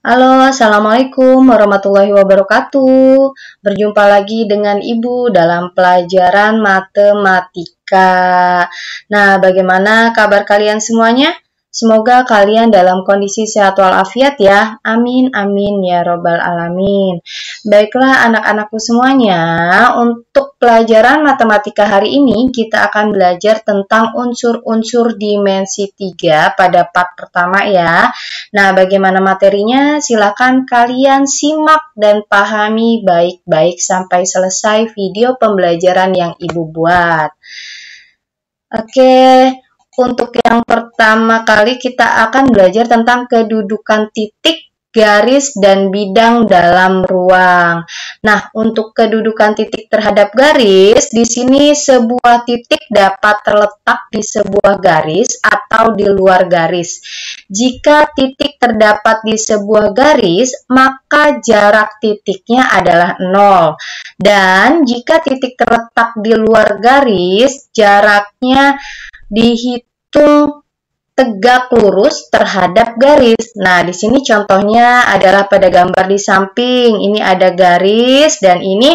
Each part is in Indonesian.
Halo, Assalamualaikum warahmatullahi wabarakatuh. Berjumpa lagi dengan Ibu dalam pelajaran matematika. Nah, bagaimana kabar kalian semuanya? Semoga kalian dalam kondisi sehat walafiat ya. Amin, amin ya robbal alamin. Baiklah anak-anakku semuanya, untuk pelajaran matematika hari ini kita akan belajar tentang unsur-unsur dimensi 3 pada part pertama ya. Nah, bagaimana materinya? Silakan kalian simak dan pahami baik-baik sampai selesai video pembelajaran yang Ibu buat. Oke, untuk yang pertama kali kita akan belajar tentang kedudukan titik, garis, dan bidang dalam ruang. Nah, untuk kedudukan titik terhadap garis, di sini sebuah titik dapat terletak di sebuah garis atau di luar garis. Jika titik terdapat di sebuah garis, maka jarak titiknya adalah 0. Dan jika titik terletak di luar garis, jaraknya dihitung tegak lurus terhadap garis. Nah, di sini contohnya adalah pada gambar di samping. Ini ada garis dan ini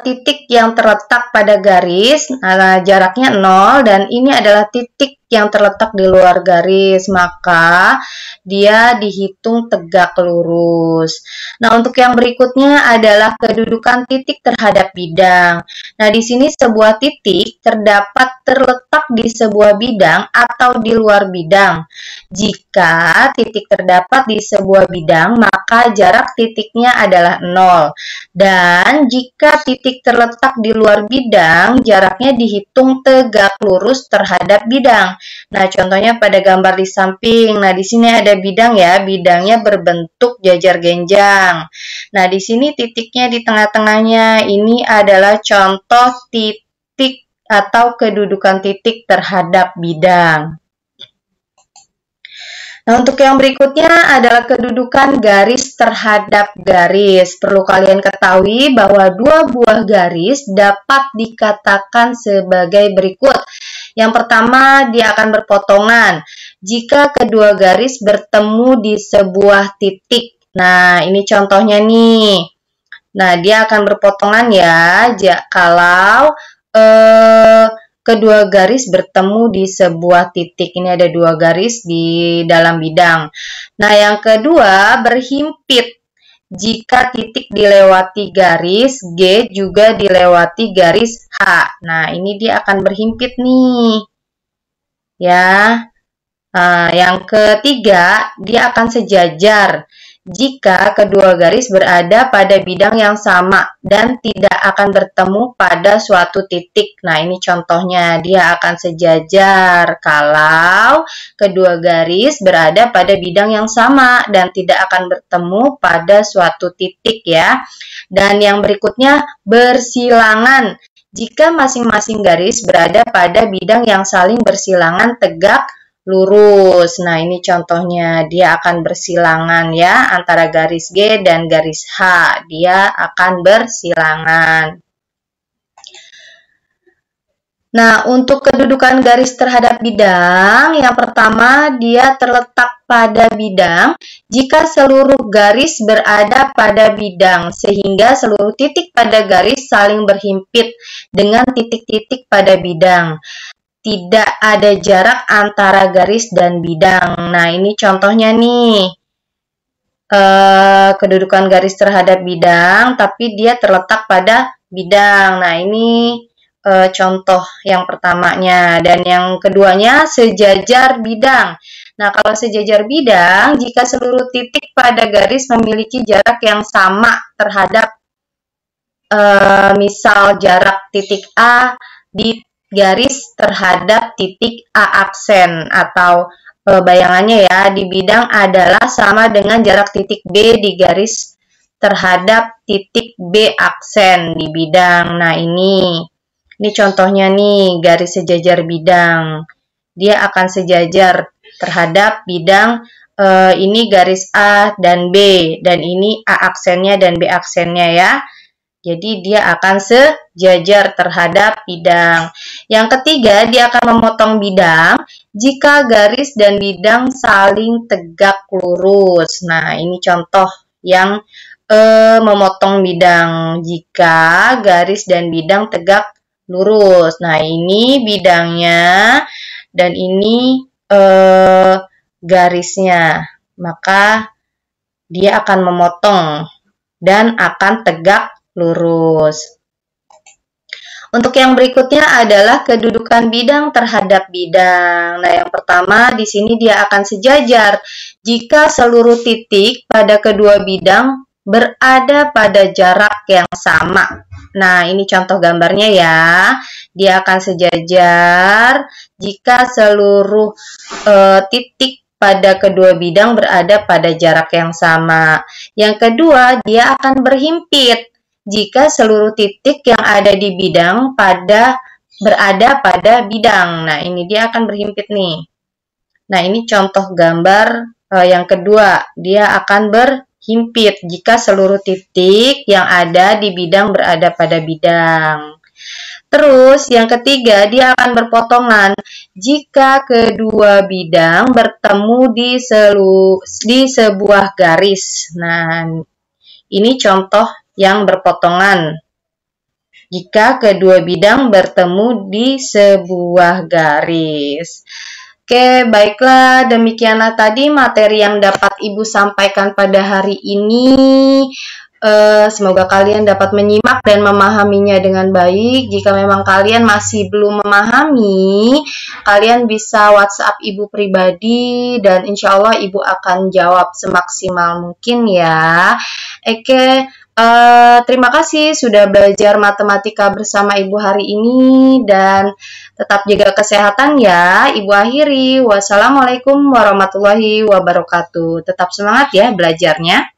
titik yang terletak pada garis, jaraknya 0 dan ini adalah titik yang terletak di luar garis, maka dia dihitung tegak lurus. Nah, untuk yang berikutnya adalah kedudukan titik terhadap bidang. Nah, di sini sebuah titik terletak di sebuah bidang atau di luar bidang. Jika titik terdapat di sebuah bidang, maka jarak titiknya adalah 0. Dan jika titik terletak di luar bidang, jaraknya dihitung tegak lurus terhadap bidang. Nah, contohnya pada gambar di samping. Nah, di sini ada bidang ya, bidangnya berbentuk jajar genjang. Nah, di sini titiknya di tengah-tengahnya. Ini adalah contoh titik atau kedudukan titik terhadap bidang. Nah, untuk yang berikutnya adalah kedudukan garis terhadap garis. Perlu kalian ketahui bahwa dua buah garis dapat dikatakan sebagai berikut. Yang pertama, dia akan berpotongan jika kedua garis bertemu di sebuah titik. Nah, ini contohnya nih. Nah, dia akan berpotongan ya, kalau kedua garis bertemu di sebuah titik. Ini ada dua garis di dalam bidang. Nah, yang kedua berhimpit. Jika titik dilewati garis, G juga dilewati garis H. Nah, ini dia akan berhimpit nih. Ya. Yang ketiga, dia akan sejajar jika kedua garis berada pada bidang yang sama dan tidak akan bertemu pada suatu titik. Nah, ini contohnya, dia akan sejajar kalau kedua garis berada pada bidang yang sama dan tidak akan bertemu pada suatu titik ya. Dan yang berikutnya, bersilangan. Jika masing-masing garis berada pada bidang yang saling bersilangan tegak lurus. Nah, ini contohnya, dia akan bersilangan ya antara garis G dan garis H. Dia akan bersilangan. Nah, untuk kedudukan garis terhadap bidang, yang pertama dia terletak pada bidang jika seluruh garis berada pada bidang, sehingga seluruh titik pada garis saling berhimpit dengan titik-titik pada bidang. Tidak ada jarak antara garis dan bidang. Nah, ini contohnya nih. Kedudukan garis terhadap bidang, tapi dia terletak pada bidang. Nah, ini contoh yang pertamanya. Dan yang keduanya, sejajar bidang. Nah, kalau sejajar bidang, jika seluruh titik pada garis memiliki jarak yang sama terhadap misal jarak titik A di garis terhadap titik A aksen, atau bayangannya ya, di bidang adalah sama dengan jarak titik B di garis terhadap titik B aksen di bidang. Nah, ini contohnya nih, garis sejajar bidang. Dia akan sejajar terhadap bidang, ini garis A dan B, dan ini A aksennya dan B aksennya ya. Jadi dia akan sejajar terhadap bidang. Yang ketiga, dia akan memotong bidang jika garis dan bidang saling tegak lurus. Nah, ini contoh yang memotong bidang jika garis dan bidang tegak lurus. Nah, ini bidangnya dan ini garisnya. Maka dia akan memotong dan akan tegak lurus. Untuk yang berikutnya adalah kedudukan bidang terhadap bidang. Nah, yang pertama di sini dia akan sejajar jika seluruh titik pada kedua bidang berada pada jarak yang sama. Nah, ini contoh gambarnya ya. Dia akan sejajar jika seluruh titik pada kedua bidang berada pada jarak yang sama. Yang kedua, dia akan berhimpit jika seluruh titik yang ada di bidang berada pada bidang. Nah, ini dia akan berhimpit nih. Nah, ini contoh gambar yang kedua. Dia akan berhimpit jika seluruh titik yang ada di bidang berada pada bidang. Terus, yang ketiga, dia akan berpotongan jika kedua bidang bertemu di sebuah garis. Nah, ini contoh yang berpotongan jika kedua bidang bertemu di sebuah garis. Oke, baiklah, demikianlah tadi materi yang dapat Ibu sampaikan pada hari ini. Semoga kalian dapat menyimak dan memahaminya dengan baik. Jika memang kalian masih belum memahami, kalian bisa WhatsApp Ibu pribadi dan insya Allah Ibu akan jawab semaksimal mungkin ya. Oke, terima kasih sudah belajar matematika bersama Ibu hari ini dan tetap jaga kesehatan ya. Ibu akhiri. Wassalamualaikum warahmatullahi wabarakatuh. Tetap semangat ya belajarnya.